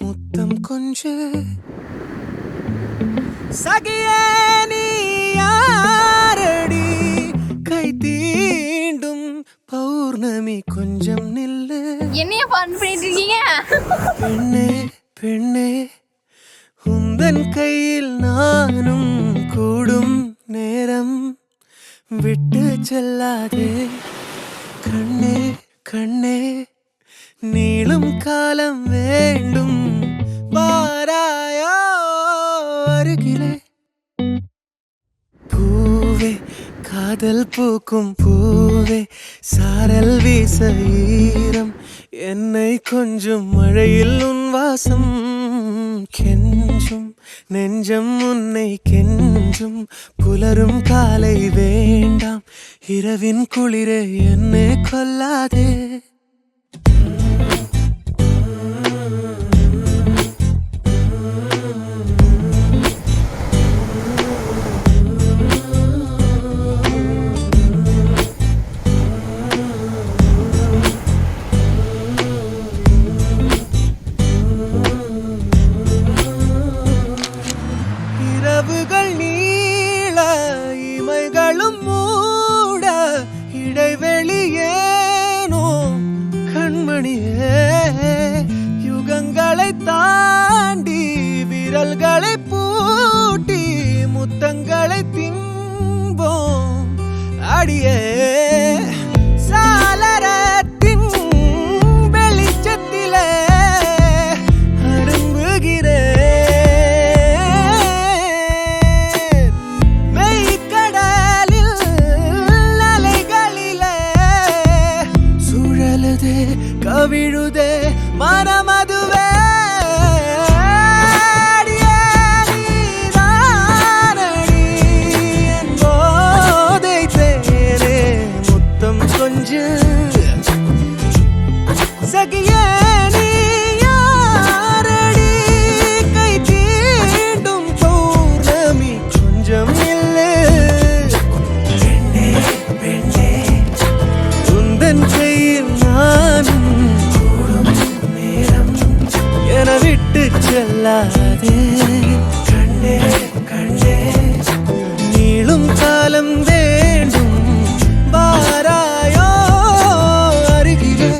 முத்தம் கொஞ்சு சகியே நீ யாரடி கை தீண்டும் பௌர்ணமி கொஞ்சம் நில்லு. என்னைய பான் பண்ணிட்டு இருக்கீங்க? பெண்ணே பெண்ணே உந்தன் கையில் நானும் கூடும் நேரம் விட்டு செல்லாதே. கண்ணே கண்ணே நீளும் காலம் வேண்டும் வாராயோ அருகிலே. பூவே காதல் பூக்கும் பூவே சாரல் வீச ஈரம் என்னை கொஞ்சம் மழையில் உன் வாசம் கெஞ்சும் நெஞ்சம் உன்னை கெஞ்சும் புலரும் காலை வேண்டாம் இரவின் குளிரே என்னை கொல்லாதே. இரவுகள் நீள இமைகளும் மூட இடைவெளியேனோ கண்மணியே. யுகங்களை தாண்டி விரல்களை பூட்டி முத்தங்களை திம்போம் அடியே. சாளரத்தின் வெளிச்சத்திலே கவிழுதே மனமதுவே. போதை தேரே முத்தம் கொஞ்சு சகியே நீ யாரடி கை தீண்டும் பௌர்ணமி கொஞ்சம் இல்லை. பெண்ணே பெண்ணே உந்தன் கையில் நானும் என விட்டு செல்லாதே. கண்ணே கண்ணே நீளும் காலம் வேண்டும் வாராயோ அருகிலே.